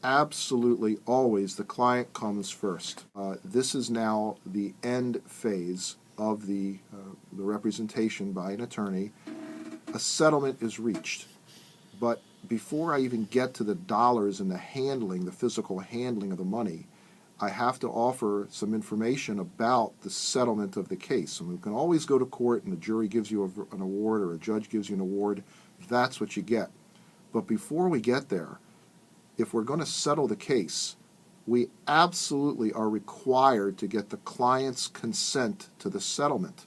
absolutely always the client comes first. This is now the end phase of the representation by an attorney. A settlement is reached, but before I even get to the dollars and the handling, the physical handling of the money, I have to offer some information about the settlement of the case. And we can always go to court and the jury gives you an award or a judge gives you an award. That's what you get. But before we get there, if we're going to settle the case, we absolutely are required to get the client's consent to the settlement.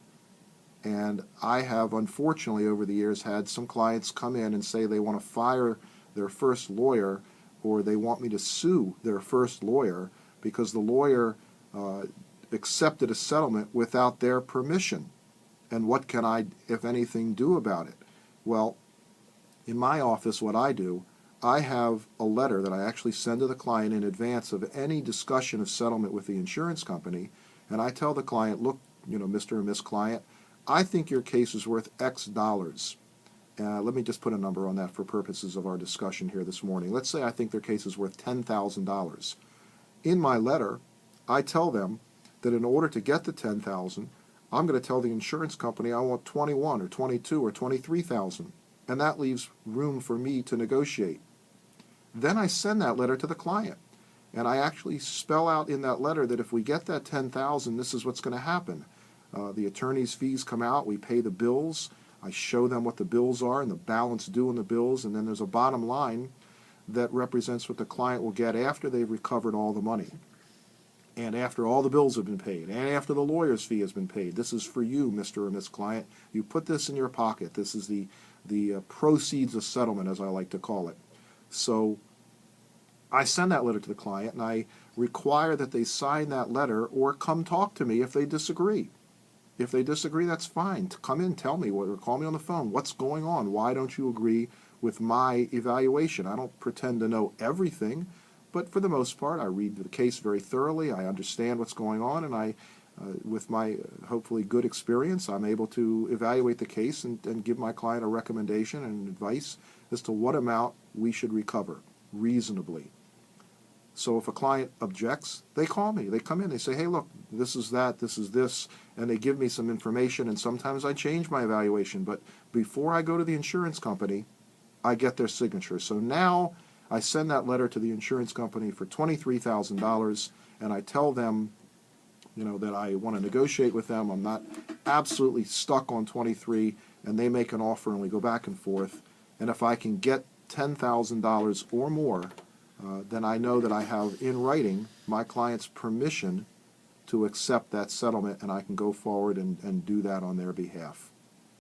And I have, unfortunately, over the years, had some clients come in and say they want to fire their first lawyer or they want me to sue their first lawyer because the lawyer accepted a settlement without their permission. And what can I, if anything, do about it? Well, in my office, what I do, I have a letter that I actually send to the client in advance of any discussion of settlement with the insurance company, and I tell the client, look, Mr. and Miss Client, I think your case is worth X dollars. Let me just put a number on that for purposes of our discussion here this morning. Let's say I think their case is worth $10,000. In my letter, I tell them that in order to get the $10,000, I'm going to tell the insurance company I want 21 or 22 or 23,000, and that leaves room for me to negotiate. Then I send that letter to the client, and I actually spell out in that letter that if we get that $10,000, this is what's going to happen. The attorney's fees come out, we pay the bills, I show them what the bills are and the balance due in the bills, and then there's a bottom line that represents what the client will get after they've recovered all the money, and after all the bills have been paid, and after the lawyer's fee has been paid. This is for you, Mr. or Miss Client. You put this in your pocket. This is the proceeds of settlement, as I like to call it. So I send that letter to the client, and I require that they sign that letter or come talk to me if they disagree. If they disagree, that's fine. Come in, tell me, or call me on the phone. What's going on? Why don't you agree with my evaluation? I don't pretend to know everything, but for the most part, I read the case very thoroughly. I understand what's going on, and with my hopefully good experience, I'm able to evaluate the case and give my client a recommendation and advice as to what amount we should recover reasonably. So if a client objects, they call me. They come in, they say, hey, look, this is that, this is this, and they give me some information, and sometimes I change my evaluation. But before I go to the insurance company, I get their signature. So now I send that letter to the insurance company for $23,000, and I tell them, that I want to negotiate with them. I'm not absolutely stuck on 23, and they make an offer, and we go back and forth. And if I can get $10,000 or more, then I know that I have in writing my client's permission to accept that settlement, and I can go forward and do that on their behalf.